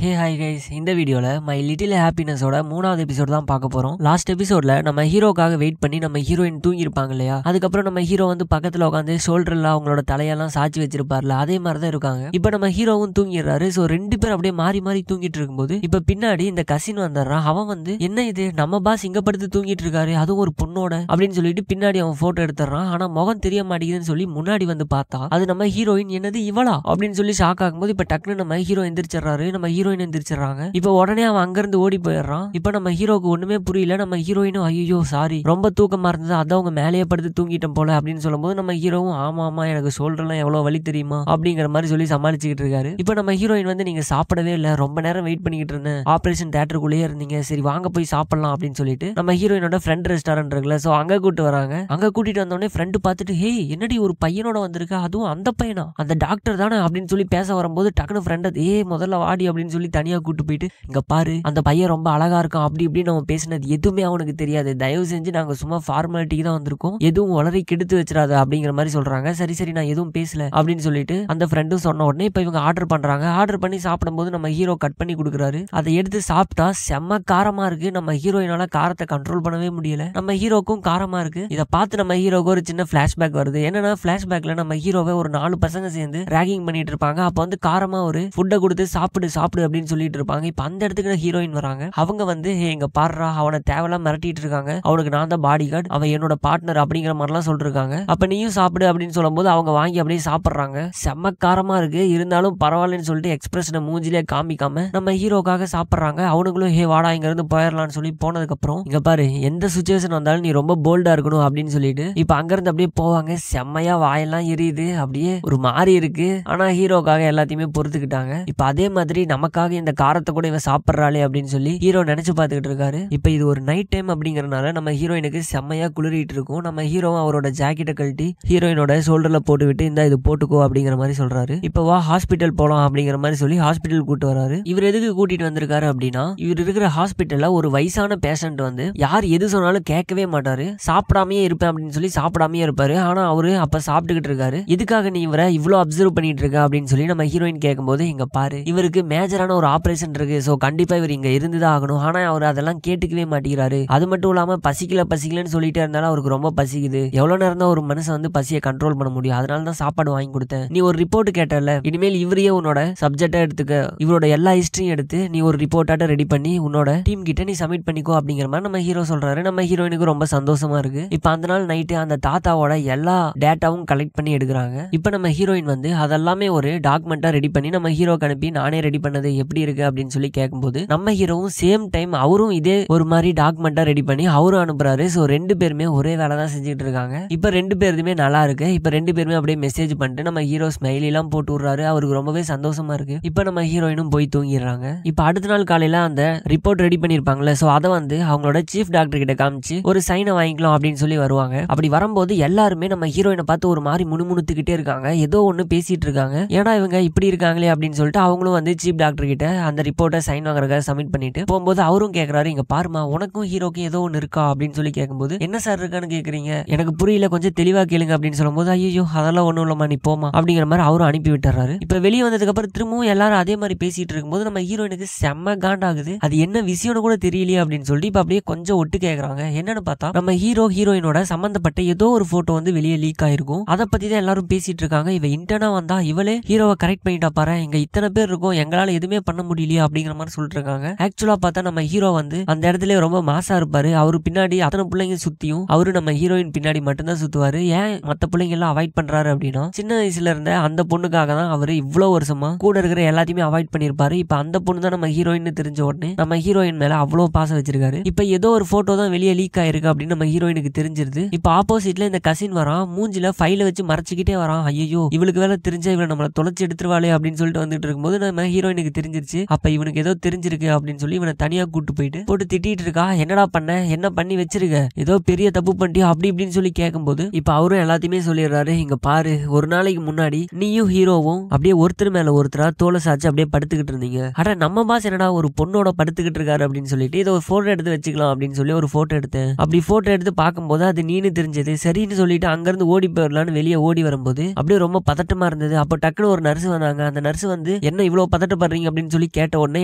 Hey hi guys, இந்த வீடியோல my little ஹாப்பினஸோட 3வது எபிசோட் தான் பார்க்க போறோம். லாஸ்ட் எபிசோட்ல நம்ம ஹீரோக்காக வெயிட் பண்ணி நம்ம ஹீரோயின் தூங்கிருப்பாங்க இல்லையா, அதுக்கப்புறம் நம்ம ஹீரோ வந்து பக்கத்துல உட்காந்து ஷோல்டர்ல அவங்களோட தலையெல்லாம் சாச்சி வச்சிருப்பார்ல, அதே மாதிரி தான் இருக்காங்க. இப்ப நம்ம ஹீரோவும் தூங்கிடுறாரு. சோ 2 பேரும் அப்படியே மாறி மாறி தூங்கிட்டு இருக்கும்போது இப்ப பின்னாடி இந்த கசின் வந்துடுறான். அவன் வந்து என்ன இது, நம்ம பாஸ் இங்க படுத்து தூங்கிட்டு இருக்காரு, அதுவும் ஒரு பொண்ணோட அப்படின்னு சொல்லிட்டு பின்னாடி அவன் போட்டோ எடுத்துறான். ஆனா முகம் தெரிய மாட்டேங்குதுன்னு சொல்லி முன்னாடி வந்து பார்த்தா அது நம்ம ஹீரோயின். என்னது இவளா அப்படின்னு சொல்லி ஷாக் ஆகும்போது இப்ப டக்குன்னு நம்ம ஹீரோ எந்திரிச்சிடறாரு. நம்ம ஹீரோயின் எந்திரிச்சிடறாங்க. இப்ப உடனே அவன் அங்கிருந்து ஓடி போயிடுறான். இப்ப நம்ம ஹீரோக்கு ஒண்ணுமே புரியல. நம்ம ஹீரோயினும் ஐயோ சாரி, ரொம்ப தூக்கமா இருந்தது, அதான் அவங்க மேலேயே படுத்து தூங்கிட்டோம் போல அப்படின்னு சொல்லும்போது நம்ம ஹீரோவும் ஆமா ஆமா எனக்கு ஷோல்டர்லாம் எவ்வளவு வலி தெரியுமா அப்படிங்கிற மாதிரி சொல்லி சமாளிச்சுக்கிட்டு இருக்காரு. இப்ப நம்ம ஹீரோயின் வந்து நீங்க சாப்பிடவே இல்ல, ரொம்ப நேரம் வெயிட் பண்ணிக்கிட்டு இருந்தேன், ஆபரேஷன் தியேட்டருக்குள்ளேயே இருந்தீங்க, சரி வாங்க போய் சாப்பிடலாம் அப்படின்னு சொல்லிட்டு நம்ம ஹீரோயினோட ஃப்ரெண்ட் ரெஸ்டாரண்ட் இருக்குல்ல, சோ அங்க கூட்டு வராங்க. அங்க கூட்டிட்டு வந்தோடனே ஃப்ரெண்டு பார்த்துட்டு ஹே என்னடி ஒரு பையனோட வந்திருக்கா, அதுவும் அந்த பையனா, அந்த டாக்டர் தானே அப்படின்னு சொல்லி பேச வரும்போது டக்குனு ஃப்ரெண்ட் முதல்ல வாடி அப்படின்னு சொல்லி தனியா கூட்டு போயிட்டு இங்க பாரு அந்த பையன் ரொம்ப அழகா இருக்கான் அப்படி இப்படி நம்ம பேசினது எதுவுமே அவனுக்கு தெரியாது, தயவு செஞ்சு நாங்க சும்மா ஃபார்மாலிட்டிக்கு தான் வந்திருக்கோம், எதுவும் உளறி கெடுத்து வச்சிடாத அப்படிங்கிற மாதிரி சொல்றாங்க. சரி சரி நான் எதுவும் பேசல அப்படின்னு சொல்லிட்டு அந்த ஃப்ரெண்டும் சொன்ன உடனே இப்ப இவங்க ஆர்டர் பண்றாங்க. ஆர்டர் பண்ணி சாப்பிடும்போது நம்ம ஹீரோ கட் பண்ணி கொடுக்குறாரு. அதை எடுத்து சாப்பிட்டா செம்ம காரமா இருக்கு. நம்ம ஹீரோயினால காரத்தை கண்ட்ரோல் பண்ணவே முடியல. நம்ம ஹீரோக்கும் காரமா இருக்கு. இதை பார்த்து நம்ம ஹீரோக்கு ஒரு சின்ன பிளாஷ்பேக் வருது. என்னன்னா பிளாஷ்பேக்ல நம்ம ஹீரோவை ஒரு 4 பசங்க சேர்ந்து ராகிங் பண்ணிட்டு இருப்பாங்க. அப்ப வந்து காரமா ஒரு ஃபுட்டை கொடுத்து சாப்பிடு சாப்பிடு அப்படின்னு சொல்லிட்டு இருப்பாங்க. இப்ப அந்த இடத்துக்கு ஹீரோயின் வராங்க. அவங்க வந்து எங்க பாடுறா அவனை தேவையெல்லாம் மிரட்டிட்டு இருக்காங்க, அவனுக்கு நான் தான் பாடி கார்டு, அவன் என்னோட பார்ட்னர் அப்படிங்கிற மாதிரிலாம் சொல்லிட்டு இருக்காங்க. அப்ப நீயும் சாப்பிடு அப்படின்னு சொல்லும் போது அவங்க வாங்கி அப்படியே சாப்பிடுறாங்க. செம்ம காரமா இருக்கு, இருந்தாலும் பரவாயில்லன்னு சொல்லிட்டு எக்ஸ்பிரஷனை மூஞ்சிலே காமிக்காம நம்ம ஹீரோக்காக சாப்பிடுறாங்க. அவனுங்களும் வாடா இங்க இருந்து போயிடலாம்னு சொல்லி போனதுக்கு அப்புறம் இங்க பாரு எந்த சுச்சுவேஷன் வந்தாலும் நீ ரொம்ப போல்டா இருக்கணும் அப்படின்னு சொல்லிட்டு இப்ப அங்க இருந்து அப்படியே போவாங்க. செம்மையா வாயெல்லாம் எரியுது, அப்படியே ஒரு மாறி இருக்கு. ஆனா ஹீரோக்காக எல்லாத்தையுமே பொறுத்துக்கிட்டாங்க. இப்ப அதே மாதிரி நமக்காக இந்த காரத்தை கூட இவன் சாப்பிட்றாளே அப்படின்னு சொல்லி ஹீரோ நினைச்சு பார்த்துக்கிட்டு இருக்காரு. இப்ப இது ஒரு நைட் டைம் அப்படிங்கறதுனால நம்ம ஹீரோயினுக்கு செம்மையா குளிரிட்டு இருக்கும். நம்ம ஹீரோவும் அவரோட ஜாக்கெட்டை கழட்டி ஹீரோயினோட ஷோல்டர்ல போட்டு விட்டு இந்த இது போட்டுக்கோ அப்படிங்கிற மாதிரி சொல்றாரு. இப்ப வா ஹாஸ்பிட்டல் போலாம் அப்படிங்கிற மாதிரி சொல்லி ஹாஸ்பிட்டல் கூட்டு வராரு. இவர் எதுக்கு கூட்டிட்டு வந்திருக்காரு அப்படின்னா இவர் இருக்கிற ஹாஸ்பிட்டல்ல ஒரு வயசான பேஷண்ட் வந்து யார் எது சொன்னாலும் கேட்கவே மாட்டாரு, சாப்பிடாமே இருப்பேன் அப்படின்னு சொல்லி சாப்பிடாமே இருப்பாரு. ஆனா அவரு அப்ப சாப்பிட்டுக்கிட்டு இருக்காரு. எதுக்காக நீ இவரை இவ்வளவு அப்சர்வ் பண்ணிட்டு இருக்க அப்படின்னு சொல்லி நம்ம ஹீரோயின் கேட்கும்போது இங்க பாரு இவருக்கு மேஜரான ஒரு ஆபரேஷன் இருக்கு, சோ கண்டிப்பா இவர் இங்க இருந்துதான் ஆகணும். ஆனா அவர் அதெல்லாம் கேட்டுக்கவே மாட்டேங்கிறாரு. அது மட்டும் இல்லாம பசிக்கலன்னு சொல்லிட்டே இருந்தாலும் அவருக்கு ரொம்ப பசிக்குது. எவ்வளவு நேரம் தான் ஒரு மனுஷன் வந்து பசியை கண்ட்ரோல் பண்ண முடியும், அதனால தான் சாப்பாடு வாங்கி கொடுத்தேன். நீ ஒரு ரிப்போர்ட் கேட்டல, இனிமேல் இவரையே உன்னோட சப்ஜெக்டா எடுத்துக்க, இவரோட எல்லா ஹிஸ்டரியும் எடுத்து நீ ஒரு ரிப்போர்ட்டாட்ட ரெடி பண்ணி உன்னோட டீம் கிட்ட நீ சப்மிட் பண்ணிக்கோ அப்படிங்கிற மாதிரி நம்ம ஹீரோ சொல்றாரு. நம்ம ஹீரோயினுக்கு ரொம்ப சந்தோஷமா இருக்கு. இப்ப அந்த நாள் நைட்டு அந்த தாத்தாவோட எல்லா டேட்டாவும் கலெக்ட் பண்ணி எடுக்கிறாங்க. இப்ப நம்ம ஹீரோயின் வந்து அதெல்லாமே ஒரு டாக்குமெண்டா ரெடி பண்ணி நம்ம ஹீரோக்கு அனுப்பி நானே ரெடி பண்ணது எப்படி இருக்கு அப்படின்னு சொல்லி கேட்கும்போது நம்ம ஹீரோவும் சேம் டைம் அவரும் இதே ஒரு மாதிரி டாக்குமெண்டா ரெடி பண்ணி அவரும் அனுப்புறாரு. சோ 2 பேருமே ஒரே வேலை தான் செஞ்சுட்டு இருக்காங்க. இப்ப 2 பேருமே நல்லா இருக்கு. இப்ப 2 பேருமே அப்படியே மெசேஜ் பண்ணிட்டு நம்ம ஹீரோ ஸ்மைலி எல்லாம் போட்டு விடுறாரு. அவருக்கு ரொம்பவே சந்தோஷமா இருக்கு. இப்ப நம்ம ஹீரோயினும் போய் தூங்கிடுறாங்க. இப்ப அடுத்த நாள் காலையில அந்த ரிப்போர்ட் ரெடி பண்ணிருப்பாங்கல்ல, சோ அதை வந்து அவங்களோட சீஃப் டாக்டர் கிட்ட காமிச்சு ஒரு சைனை வாங்கிக்கலாம் அப்படின்னு சொல்லி வருவாங்க. அப்படி வரும்போது எல்லாருமே நம்ம ஹீரோயினை பார்த்து ஒரு மாதிரி முணுமுணுத்துக்கிட்டே இருக்காங்க, ஏதோ ஒண்ணு பேசிட்டு இருக்காங்க. ஏன்னா இவங்க இப்படி இருக்காங்களே அப்படின்னு சொல்லிட்டு அவங்களும் வந்து சீஃப் டாக்டர் கிட்ட அந்த ரிப்போர்ட்டை சைன் வாங்குறதுக்காக சப்மிட் பண்ணிட்டு போகும்போது அவரும் கேட்கறாரு, இங்க பாருமா உனக்கும் ஹீரோக்கும் ஏதோ ஒன்று இருக்கா அப்படின்னு சொல்லி கேட்கும்போது என்ன சார் இருக்கான்னு கேக்குறீங்க, எனக்கு புரியல, கொஞ்சம் தெளிவா கேளுங்க அப்படின்னு சொல்லும்போது ஐயோ அதெல்லாம் ஒண்ணும் இல்லமா நீ போமா அப்படிங்கிற மாதிரி அவரும் அனுப்பி விட்டுறாரு. இப்ப வெளியே வந்ததுக்கு அப்புறம் திரும்பவும் எல்லாரும் அதே மாதிரி பேசிட்டு இருக்கும்போது நம்ம ஹீரோயினுக்கு செம்ம காண்டாகுது. அது என்ன விஷயம்னு கூட தெரியலையே அப்படின்னு சொல்லிட்டு இப்ப அப்படியே கொஞ்சம் ஒட்டு கேக்குறாங்க. என்னன்னு பார்த்தா நம்ம ஹீரோயினோட சம்பந்தப்பட்ட ஏதோ ஒரு போட்டோ வந்து வெளியே லீக் ஆயிருக்கும். அதை பத்தி தான் எல்லாரும் பேசிட்டு இருக்காங்க. இவ இன்டர்னா வந்தா இவளே ஹீரோவை கரெக்ட் பண்ணிட்டா பாரு, இங்க இத்தனை பேர் இருக்கும், எங்களால எதுவுமே பண்ண முடியலையா அப்படிங்கிற மாதிரி சொல்லிட்டு இருக்காங்க. ஆக்சுவலா பார்த்தா நம்ம ஹீரோ வந்து அந்த இடத்துல ரொம்ப மாசா இருப்பாரு. அவரு பின்னாடி அத்தனை பிள்ளைங்க சுத்தியும் அவரு நம்ம ஹீரோயின் பின்னாடி மட்டும்தான் சுத்துவாரு. ஏன் மத்த பிள்ளைங்க எல்லாம் அவாய்ட் பண்றாரு அப்படின்னா சின்ன வயசுல இருந்த அந்த பொண்ணுக்காக தான் அவரு இவ்வளவு வருஷமா கூட இருக்கிற எல்லாத்தையுமே அவாய்ட் பண்ணிருப்பாரு. இப்ப அந்த பொண்ணு தான் நம்ம ஹீரோயின் தெரிஞ்ச உடனே நம்ம ஹீரோயின் மேல அவ்வளவு பாசம் வச்சிருக்காரு. இப்ப ஏதோ ஒரு போட்டோ தான் வெளியே லீக் ஆயிருக்கு அப்படின்னு நம்ம ஹீரோயினுக்கு தெரிஞ்சிருது. இப்ப ஆப்போசிட்ல இந்த கசின் வரான், மூஞ்சில ஃபைல வச்சு மறைச்சிக்கிட்டே வரான். ஐயோ இவளுக்கு வேலை தெரிஞ்சா இவளை நம்மள தொலைச்சு எடுத்துருவாளே அப்படின்னு சொல்லிட்டு வந்துட்டு இருக்கும்போது நம்ம ஹீரோயினுக்கு தெரிஞ்சிருச்சு. அப்ப இவனுக்கு ஏதோ தெரிஞ்சிருக்கு அப்படின்னு சொல்லி இவனை தனியா கூட்டு போயிட்டு போட்டு திட்டிட்டு இருக்கா. என்னடா பண்ண, என்ன பண்ணி வச்சிருக்க, ஏதோ பெரிய தப்பு பண்ணிட்டியா அப்படி இப்படின்னு சொல்லி கேட்கும்போது இப்ப அவரும் எல்லாத்தையுமே சொல்லிடுறாரு. இங்க பாரு ஒரு நாளைக்கு முன்னாடி நீயும் ஹீரோவும் அப்படியே ஒருத்தர் மேல ஒருத்தரா தோலை சாச்சு அப்படியே படுத்துக்கிட்டு இருந்தீங்க. அட நம்ம பாஸ் என்னடா ஒரு பொண்ணோட படுத்துக்கிட்டு இருக்காரு அப்படின்னு சொல்லிட்டு இதை ஒரு போட்டோ எடுத்து வச்சுக்கலாம் அப்படின்னு சொல்லி ஒரு போட்டோ எடுத்தேன். அப்படி போட்டோ எடுத்து பார்க்கும்போது அது நீனு தெரிஞ்சது. சரின்னு சொல்லிட்டு அங்கிருந்து ஓடி போயிடலான்னு வெளியே ஓடி வரும்போது அப்படியே ரொம்ப பதட்டமா இருந்தது. அப்போ டக்குனு ஒரு நர்ஸ் வந்தாங்க. அந்த நர்ஸ் வந்து என்ன இவ்வளவு பதட்டப்படுறீங்க அப்படின்னு சொல்லி கேட்ட உடனே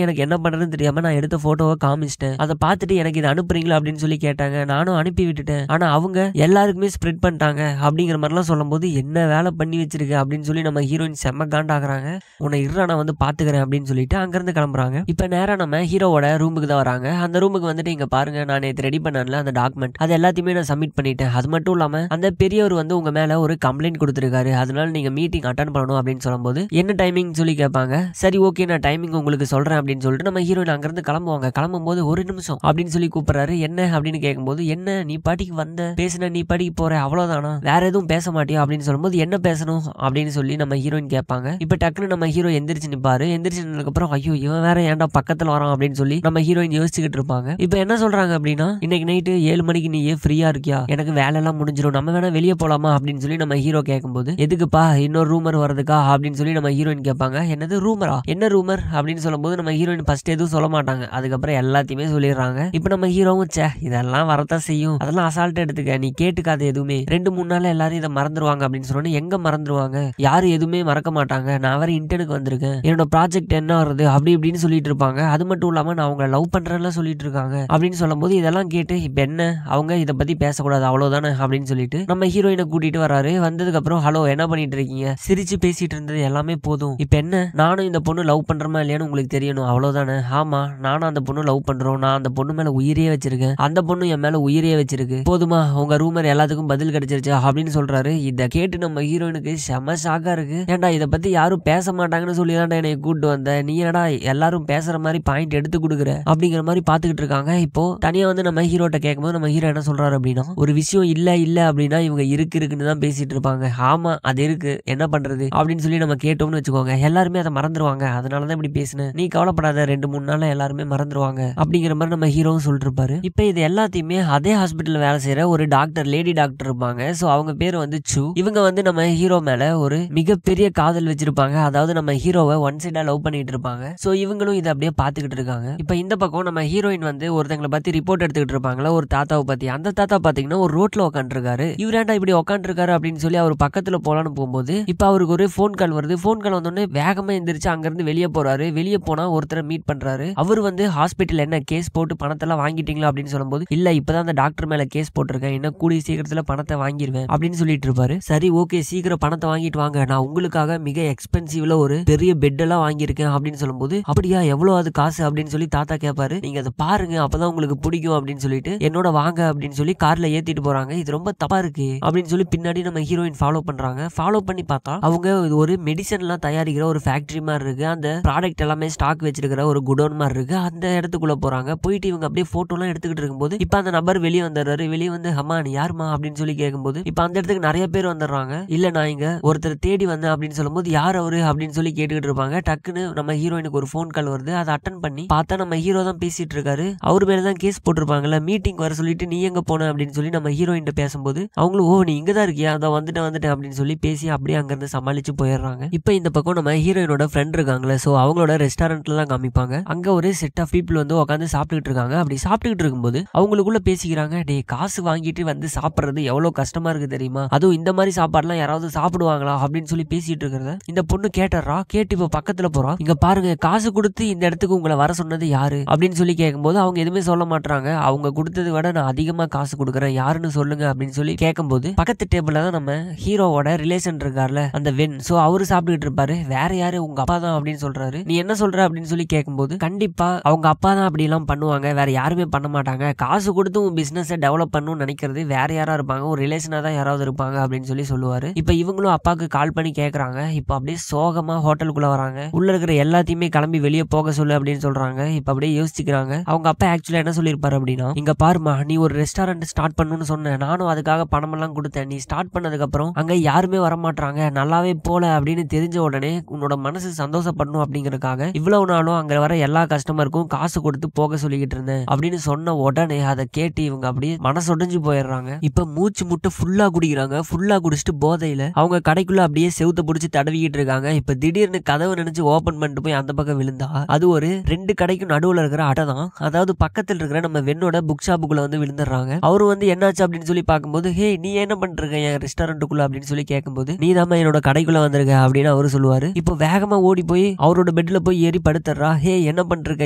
எனக்கு என்ன பண்றதுன்னு தெரியாம நான் எடுத்த போட்டோவை காமிச்சிட்டேன். அதை பார்த்துட்டு எனக்கு இதை அனுப்புறீங்களா அப்படின்னு சொல்லி கேட்டாங்க. நானும் அனுப்பி விட்டுட்டேன். ஆனா அவங்க எல்லாருக்குமே ஸ்ப்ரெட் பண்ணிட்டாங்க அப்படிங்கிற மாதிரிலாம் சொல்லும் போது என்ன வேலை பண்ணி வச்சிருக்க அப்படின்னு சொல்லி நம்ம ஹீரோயின் செம்ம காண்டாக்குறாங்க. உன்னை இருறா நான் வந்து பாத்துக்கிறேன் அப்படின்னு சொல்லிட்டு அங்கிருந்து கிளம்புறாங்க. இப்ப நேரா நம்ம ஹீரோவோட ரூமுக்கு தான் வராங்க. அந்த ரூமுக்கு வந்துட்டு இங்க பாருங்க, நான் நேற்று ரெடி பண்ணல அந்த டாக்குமெண்ட் அது எல்லாத்தையுமே நான் சப்மிட் பண்ணிட்டேன். அது மட்டும் இல்லாம அந்த பெரியவர் வந்து உங்க மேல ஒரு கம்ப்ளைண்ட் கொடுத்திருக்காரு, அதனால நீங்க மீட்டிங் அட்டன் பண்ணணும் அப்படின்னு சொல்லும்போது என்ன டைமிங் சொல்லி கேட்பாங்க. சரி ஓகே நான் டைமிங் உங்களுக்கு சொல்றேன் அப்படின்னு சொல்லிட்டு நம்ம ஹீரோயின் அங்கிருந்து கிளம்புவாங்க. கிளம்பும்போது ஒரு நிமிஷம் அப்படின்னு சொல்லி கூப்பிடுறாரு. என்ன அப்படின்னு கேட்கும்போது என்ன நீ பாட்டிக்கு வந்த பேசுன நீ பாட்டிக்கு போற அவ்வளவுதானா, வேற எதுவும் பேச மாட்டியா அப்படின்னு சொல்லும்போது என்ன பேசணும் அப்படின்னு சொல்லி நம்ம ஹீரோயின் கேட்பாங்க. இப்ப டக்குன்னு நம்ம ஹீரோ எந்திரிச்சு நிப்பாரு. எந்திரிச்சு நின்னதுக்கு அப்புறம் ஐயோ இவன் வேற ஏன்டா பக்கத்துல வரான் அப்படின்னு சொல்லி நம்ம ஹீரோயின் யோசிச்சுக்கிட்டு இருப்பாங்க. இப்ப என்ன சொல்றாங்க அப்படின்னா, இன்னைக்கு நைட்டு 7 மணிக்கு நீ ஃப்ரீயா இருக்கியா, எனக்கு வேலை எல்லாம் முடிஞ்சிடும், நம்ம வேணா வெளியே போலாமா அப்படின்னு சொல்லி நம்ம ஹீரோ கேட்கும்போது எதுக்குப்பா இன்னொரு ரூமர் வருதுக்கா அப்படின்னு சொல்லி நம்ம ஹீரோயின் கேட்பாங்க. என்னது ரூமரா, என்ன ரூமர் அப்படின்னு சொல்லும்போது நம்ம ஹீரோயின் ஃபர்ஸ்ட் எதுவும் சொல்ல மாட்டாங்க. அதுக்கப்புறம் எல்லாத்தையுமே சொல்லிடுறாங்க. இப்ப நம்ம ஹீரோவும் இதெல்லாம் வரத்தான் செய்யும், அதெல்லாம் அசால்ட்டா எடுத்துக்க, நீ கேட்டுக்காத எதுவுமே, 2-3 நாள் எல்லாரும் இதை மறந்துடுவாங்க அப்படின்னு சொன்னோன்னு எங்க மறந்துடுவாங்க, யாரும் எதுவுமே மறக்க மாட்டாங்க, நான் வேற இன்டர்னுக்கு வந்திருக்கேன், என்னோட ப்ராஜெக்ட் என்ன வருது அப்படி இப்படின்னு சொல்லிட்டு இருப்பாங்க. அது மட்டும் இல்லாம நான் அவங்களை லவ் பண்றேன்னு சொல்லிட்டு இருக்காங்க அப்படின்னு சொல்லும் போது இதெல்லாம் கேட்டு இப்ப என்ன அவங்க இதை பத்தி பேசக்கூடாது அவ்வளவுதானே அப்படின்னு சொல்லிட்டு நம்ம ஹீரோயினை கூட்டிட்டு வராரு. வந்ததுக்கு அப்புறம் ஹலோ என்ன பண்ணிட்டு இருக்கீங்க, சிரிச்சு பேசிட்டு இருந்தது எல்லாமே போதும், இப்ப என்ன நானும் இந்த பொண்ணு லவ் பண்றமா இல்லையான்னு உங்களுக்கு தெரியணும் அவ்வளவுதானே. ஆமா நானும் அந்த பொண்ணு லவ் பண்றோம், நான் அந்த பொண்ணு மேல உயிரே வச்சிருக்கேன், அந்த பொண்ணு என் மேல உயிரே வச்சிருக்கு, போதுமா உங்க ரூமர் எல்லாத்துக்கும் பதில் கிடைச்சிருச்சு அப்படின்னு சொல்றாரு. இதை கேட்டு நம்ம ஹீரோயினுக்கு செம ஷாக்கா இருக்கு. ஏன்டா இதை பத்தி யாரும் பேச மாட்டாங்கன்னு சொல்லி தான்டா என்னை கூட்டு வந்த, நீ என்னடா எல்லாரும் பேசுற மாதிரி பாயிண்ட் எடுத்து கொடுக்குற அப்படிங்கிற மாதிரி பாத்துக்கிட்டு இருக்காங்க. இப்போ தனியா வந்து நம்ம ஹீரோட்ட கேட்கும்போது நம்ம ஹீரோ என்ன சொல்றாரு அப்படின்னா, ஒரு விஷயம் இல்ல அப்படின்னா இவங்க இருக்குன்னு தான் பேசிட்டு இருப்பாங்க, ஆமா அது இருக்கு என்ன பண்றது அப்படின்னு சொல்லி நம்ம கேட்டோம்னு வச்சுக்கோங்க, எல்லாருமே அதை மறந்துடுவாங்க, அதனாலதான் இப்படி பேசுனேன், நீ கவலைப்படாத 2-3 நாள்ல எல்லாருமே மறந்துடுவாங்க அப்படிங்கிற மாதிரி நம்ம ஹீரோவும் சொல்லிட்டு இருப்பாரு. இப்ப இது எல்லாத்தையுமே அதே ஹாஸ்பிட்டல் வேலை செய்யற ஒரு டாக்டர், லேடி டாக்டர் இருப்பாங்க. சோ அவங்க பேர் வந்து சு. இவங்க வந்து நம்ம ஹீரோ மேல ஒரு மிகப்பெரிய காதல் வச்சிருப்பாங்க, அதாவது நம்ம ஹீரோவை ஒன் சைடா லவ் பண்ணிட்டு இருப்பாங்க. சோ இவங்களும் இதை அப்படியே பாத்துக்கிட்டு இருக்காங்க. இப்ப இந்த பக்கம் நம்ம ஹீரோயின் வந்து ஒருத்தங்களை பத்தி ரிப்போர்ட் எடுத்துக்கிட்டு இருப்பாங்களா, ஒரு தாத்தாவை பத்தி. அந்த தாத்தா பாத்தீங்கன்னா ஒரு ரோட்ல உட்காந்துருக்காரு. இவரேண்டா இப்படி உட்காந்துருக்காரு அப்படின்னு சொல்லி அவர் பக்கத்துல போலான்னு போகும்போது இப்ப அவருக்கு ஒரு போன் கால் வருது. போன் கால் வந்தோடனே வேகமா எந்திரிச்சு அங்க இருந்து வெளியே போறாரு. வெளியே போனா ஒருத்தரை மீட் பண்றாரு. அவர் வந்து ஹாஸ்பிட்டல் என்ன கேஸ் போட்டு பணத்தெல்லாம் வாங்கிட்டீங்களா அப்படின்னு சொல்லும்போது இல்ல இப்பதான் அந்த டாக்டர் மேல கேஸ் போட்டிருக்கேன், என்ன கூடிய சீக்கிரத்துல பணத்தை வாங்கிடுவேன் அப்படின்னு சொல்லிட்டு இருப்பாரு. சரி ஓகே சீக்கிரம் பணத்தை வாங்கிட்டு வாங்க, நான் உங்களுக்காக மிக எக்ஸ்பென்சிவ்ல ஒரு பெரிய பெட் எல்லாம் வாங்கியிருக்கேன் அப்படின்னு சொல்லும்போது அப்படியா எவ்வளவு அது காசு அப்படின்னு சொல்லி தாத்தா கேட்பாரு. நீங்க அதை பாருங்க அப்பதான் உங்களுக்கு பிடிக்கும் அப்படின்னு சொல்லிட்டு என்னோட வாங்க அப்படின்னு சொல்லி கார்ல ஏத்திட்டு போறாங்க. இது ரொம்ப தப்பா இருக்கு அப்படின்னு சொல்லி பின்னாடி நம்ம ஹீரோயின் ஃபாலோ பண்றாங்க. ஃபாலோ பண்ணி பார்த்தா அவங்க ஒரு மெடிசன் எல்லாம் தயாரிக்கிற ஒரு ஃபேக்டரி மாதிரி இருக்கு, அந்த ப்ராடக்ட் எல்லாமே ஸ்டாக் வச்சிருக்கிற ஒரு குடோன் மாதிரி இருக்கு. அந்த இடத்துக்குள்ள போறாங்க. போயிட்டு இவங்க அப்படியே போட்டோ எல்லாம் எடுத்துக்கிட்டு இருக்கும்போது இப்ப அந்த நபர் வெளியே வந்துடுறாரு. வெளியே வந்து அம்மா நீ யாருமா அப்படின்னு சொல்லி கேட்கும்போது இப்ப அந்த இடத்துக்கு நிறைய பேர் வந்துடுறாங்க. இல்ல நான் இங்க ஒருத்தர் தேடி வந்தேன் அப்படின்னு சொல்லும்போது யார் அவரு அப்படின்னு சொல்லி கேட்டுக்கிட்டு இருப்பாங்க. டக்குன்னு நம்ம ஹீரோயினுக்கு ஒரு போன் கால் வருது. அதை அட்டன் பண்ணி பார்த்தா நம்ம ஹீரோ தான் பேசிட்டு இருக்காரு. அவர் மேலதான் கேஸ் போட்டிருப்பாங்கல்ல, மீட்டிங் வர சொல்லிட்டு நீ எங்க போன அப்படின்னு சொல்லி நம்ம ஹீரோயின் பேசும்போது அவங்களும் ஓ நீ இங்கதான் இருக்கியா, அதான் வந்துட்டேன் அப்படின்னு சொல்லி பேசி அப்படியே அங்க இருந்து சமாளிச்சு போயிடுறாங்க. இப்ப இந்த பக்கம் நம்ம ஹீரோயினோட ஃப்ரெண்ட் இருக்காங்களே, சோ அவங்களோட ரெஸ்டாரண்ட்ல தான் காமிப்பாங்க. அங்க ஒரு செட் ஆஃப் பீப்புள் வந்து உட்காந்து சாப்பிட்டுட்டு இருக்காங்க. அப்படி சாப்பிட்டுட்டு இருக்கும்போது அவங்களுக்குள்ள பேசிக்கிறாங்க, டே காசு வாங்கிட்டு வந்து சாப்பிடுறது எவ்வளவு கஷ்டமா இருக்கு தெரியுமா, அதுவும் இந்த மாதிரி சாப்பாடுலாம் யாராவது சாப்பிடுவாங்களா அப்படின்னு சொல்லி பேசிட்டு இருக்கிறத இந்த பொண்ணு கேட்டுறா. கேட்டு இப்ப பக்கத்துல போறா. இங்க பாருங்க காசு கொடுத்து இந்த இடத்துக்கு உங்களை வர சொன்னது யாரு அப்படின்னு சொல்லி கேட்கும்போது அவங்க எதுவுமே சொல்ல மாட்டாங்க. அவங்க கொடுத்ததை விட நான் அதிகமா காசு கொடுக்குறேன், யாருன்னு சொல்லுங்க அப்படின்னு சொல்லி கேட்கும்போது பக்கத்து டேபிள்ல தான் நம்ம ஹீரோவோட ரிலேஷன் இருக்கார்ல அந்த வென், சோ அவரு சாப்பிட்டுட்டு இருப்பாரு. வேற யாரு உங்க அப்பா தான் அப்படின்னு சொல்றாரு. நீ என்ன சொல்ற அப்படின்னு சொல்லி கேட்கும்போது கண்டிப்பா அவங்க அப்பா தான் அப்படி எல்லாம் பண்ணுவாங்க, வேற யாருமே பண்ண மாட்டாங்க, காசு கொடுத்து உன் பிசினஸ் டெவலப் பண்ணணும்னு நினைக்கிறது வேற யாரா இருப்பாங்க, ஒரு ரிலேஷனா தான் யாராவது இருப்பாங்க அப்படின்னு சொல்லி சொல்லுவாரு. இப்ப இவங்களும் அப்பாவுக்கு கால் பண்ணி கேக்குறாங்க. இப்ப அப்படியே சோகமா ஹோட்டலுக்குள்ள வராங்க. உள்ள இருக்கிற எல்லாத்தையுமே கிளம்பி வெளியே போக சொல்லு அப்படின்னு சொல்றாங்க. இப்ப அப்படியே யோசிச்சுக்கிறாங்க. அவங்க அப்பா ஆக்சுவலா என்ன சொல்லிருப்பாரு அப்படின்னா, இங்க பாருமா நீ ஒரு ரெஸ்டாரண்ட் ஸ்டார்ட் பண்ணணும்னு சொன்ன, நானும் அதுக்காக பணம் எல்லாம் கொடுத்தேன், நீ ஸ்டார்ட் பண்ணதுக்கு அப்புறம் அங்க யாருமே வரமாட்டாங்க, நல்லாவே போல அப்படின்னு தெரிஞ்ச உடனே உன்னோட மனசு சந்தோஷப்படணும் அப்படிங்கறதுக்காக இவ்வளவு நாளும் அங்க வர எல்லா கஸ்டமருக்கும் காசு கொடுத்து போக சொல்லிக்கிட்டு இருந்தேன் அப்படின்னு சொன்ன உடனே அதை கேட்டு இவங்க அப்படியே மனசொடைஞ்சு போயிடுறாங்க. இப்ப மூச்சு முட்டை ஃபுல்லா குடிக்கிறாங்க. ஃபுல்லா குடிச்சிட்டு போதையில அவங்க கடைக்குள்ள அப்படியே செவுத்த பிடிச்சி தடவிக்கிட்டு இருக்காங்க. இப்ப திடீர்னு கதவை நினைச்சு ஓபன் பண்ணிட்டு போய் அந்த பக்கம் விழுந்தா அது ஒரு 2 கடைக்கும் நடுவுல இருக்கிற அட்டை தான், அதாவது பக்கத்துல இருக்கிற நம்ம வெண்ணோட புக் ஷாப்புக்குள்ள வந்து விழுந்துடுறாங்க. அவரு வந்து என்னாச்சு அப்படின்னு சொல்லி பார்க்கும்போது ஹே நீ என்ன பண்றீங்க என் ரெஸ்டாரண்ட்டுக்குள்ள அப்படின்னு சொல்லி கேட்கும்போது நீ தான் என்னோட கடைக்குள்ள வந்திருக்க அப்படின்னு அவரு சொல்லுவாரு. இப்போ வேகமா ஓடி போய் அவரோட பெட்ல போய் ஏறி படுத்துறா. ஹே என்ன பண்றீங்க,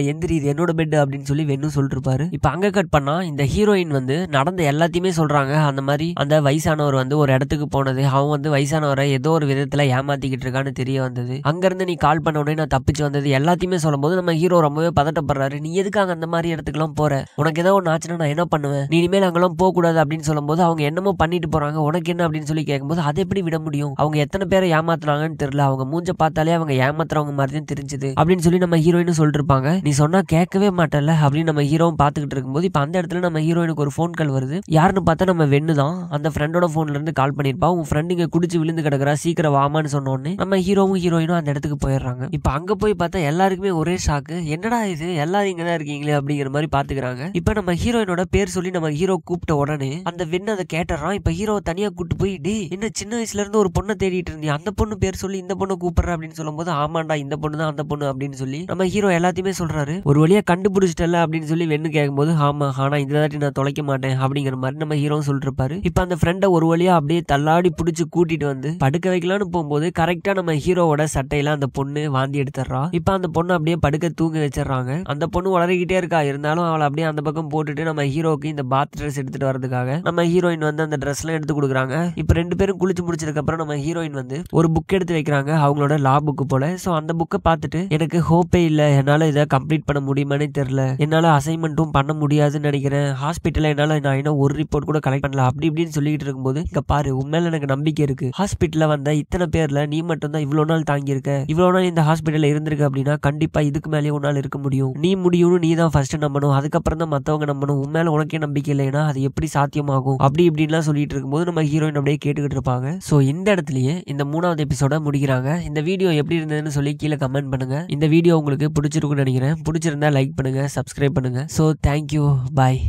எந்திரி, இது என்னோட பெட் அப்படின்னு சொல்லி வென்னு சொல்லிருப்பாரு. இப்ப அங்க கட் பண்ணா இந்த ஹீரோயின் வந்து நடந்த எல்லாத்தையுமே சொல்றாங்க. அந்த மாதிரி அந்த வயசானவர் வந்து ஒரு இடத்துக்கு போனது, அவன் வந்து வயசானவரை ஏதோ ஒரு விதத்துல ஏமாத்திக்கிட்டு இருக்கான்னு தெரிய வந்தது. அங்க இருந்து நீ கால் பண்ண உடனே நான் தப்பிச்சு வந்தது எல்லாத்தையுமே சொல்லும் போது நம்ம ஹீரோ ரொம்பவே பதட்டப்படுறாரு. நீ எதுக்காக அந்த மாதிரி இடத்துக்குலாம் போற, உனக்கு ஏதோ ஒன்று ஆச்சுன்னா நான் என்ன பண்ணுவேன், நீ இனிமேல் அங்கெல்லாம் போக கூடாது அப்படின்னு சொல்லும் போது அவங்க என்னமோ பண்ணிட்டு போறாங்க, உனக்கு என்ன அப்படின்னு சொல்லி கேட்கும்போது அதை எப்படி விட முடியும், அவங்க எத்தனை பேரை ஏமாத்துறாங்கன்னு தெரியல, அவங்க மூஞ்ச பார்த்தாலே அவங்க ஏமாத்துறவங்க மாதிரி தான் தெரிஞ்சது அப்படின்னு சொல்லி நம்ம ஹீரோயின் சொல்லிட்டு இருப்பாங்க. நீ சொன்னா கேட்கவே மாட்டல அப்படின்னு நம்ம ஹீரோவும் பாத்துக்கிட்டு இருக்கும்போது இப்ப அந்த இடத்துல நம்ம ஹீரோயினுக்கு ஒரு ஃபோன் கால் வருது. யாருன்னு பார்த்தா நம்ம வென்னு தான். அந்த ஃப்ரெண்டோட போன்ல இருந்து கால் பண்ணிருப்பா. உன் ஃப்ரெண்ட் இங்க குடிச்சு விழுந்து கிடக்குறா, சீக்கிரம் வாமான்னு சொன்னோன்னு நம்ம ஹீரோவும் ஹீரோயினும் அந்த இடத்துக்கு போயிடுறாங்க. இப்ப அங்க போய் பார்த்தா எல்லாருக்குமே ஒரே ஷாக்கு, என்னடா இது எல்லாரும் இங்கதான் இருக்கீங்களே அப்படிங்கிற மாதிரி பாத்துக்கிறாங்க. இப்ப நம்ம ஹீரோயினோட பேர் சொல்லி நம்ம ஹீரோ கூப்பிட்ட உடனே அந்த வென்னு அதை கேட்டுறான். இப்ப ஹீரோ தனியா கூப்பிட்டு போய் டே என்ன சின்ன வயசுல இருந்து ஒரு பொண்ணை தேடிட்டு இருந்தியா, அந்த பொண்ணு பேர் சொல்லி இந்த பொண்ணு கூப்பிடுற அப்படின்னு சொல்லும் போது ஆமாண்டா இந்த பொண்ணு தான் அந்த பொண்ணு அப்படின்னு சொல்லி நம்ம ஹீரோ எல்லாத்தையுமே சொல்றாரு. ஒரு வழியா கண்டுபிடிச்சிட்டல அப்படின்னு சொல்லி வென்னு கேட்கும்போது ஆமா, ஆனா இந்த தாட்டி நான் தொலைக்க மாட்டேன் அப்படிங்கிற மாதிரி நம்ம ஹீரோ சொல்லிட்டு இருப்பாரு. இப்ப அந்த ஃப்ரெண்டை ஒரு வழியா அப்படியே தள்ளாடி பிடிச்சு கூட்டிட்டு வந்து படுக்க வைக்கலான்னு போகும்போது கரெக்டா நம்ம ஹீரோவோட சட்டையில அந்த பொண்ணு வாந்தி எடுத்துறா. இப்ப அந்த பொண்ணு அப்படியே படுக்க தூங்க வச்சிடறாங்க. அந்த பொண்ணு வளரிக்கிட்டே இருக்கா, இருந்தாலும் அவளை அப்படியே அந்த பக்கம் போட்டுட்டு நம்ம ஹீரோக்கு இந்த பாத் ட்ரெஸ் எடுத்துட்டு வரதுக்காக நம்ம ஹீரோயின் வந்து அந்த ட்ரெஸ் எல்லாம் எடுத்து கொடுக்குறாங்க. இப்ப ரெண்டு பேரும் குளிச்சு முடிச்சதுக்கு அப்புறம் நம்ம ஹீரோயின் வந்து ஒரு புக் எடுத்து வைக்கிறாங்க, அவங்களோட லா புக்கு போல. சோ அந்த புக்கை பார்த்துட்டு எனக்கு ஹோப்பே இல்ல, என்னால இதை கம்ப்ளீட் பண்ண முடியுமானே தெரியல, என்னால அசைன்மெண்ட்டும் பண்ண முடியாதுன்னு நினைக்கிறேன், ஹாஸ்பிட்டல்ல என்னால நான் இன்னும் ஒரு ரிப்போர்ட் கூட கலெக்ட் பண்ணல அப்படி இப்படின்னு சொல்லிட்டு இருக்கும்போது இங்க பாரு உண்மையில எனக்கு நம்பிக்கை இருக்கு, ஹாஸ்பிட்டல்ல வந்த இத்தனை பேர்ல நீ மட்டும் தான் இவ்வளவு நாள் தாங்கி இருக்க, இவ்வளவு நாள் இந்த ஹாஸ்பிட்டல்ல இருந்திருக்க அப்படின்னா கண்டிப்பா இதுக்கு மேலேயே உன்னால இருக்க முடியும், நீ முடியும்னு நீ தான் ஃபர்ஸ்ட் நம்பணும், அதுக்கப்புறம் தான் மத்தவங்க நம்பணும், உண்மையில உனக்கே நம்பிக்கை இல்லைன்னா அது எப்படி சாத்தியமாகும் அப்படி இப்படின்லாம் சொல்லிட்டு இருக்கும்போது நம்ம ஹீரோயின் அப்படியே கேட்டுக்கிட்டு இருப்பாங்க. சோ இந்த இடத்துலயே இந்த 3வது எபிசோட முடிக்கிறாங்க. இந்த வீடியோ எப்படி இருந்ததுன்னு சொல்லி கீழே கமெண்ட் பண்ணுங்க. இந்த வீடியோ உங்களுக்கு பிடிச்சிருக்குன்னு நினைக்கிறேன். பிடிச்சிருந்தா லைக் பண்ணுங்க, சப்ஸ்கிரைப் பண்ணுங்க. சோ தேங்க்யூ, பாய்.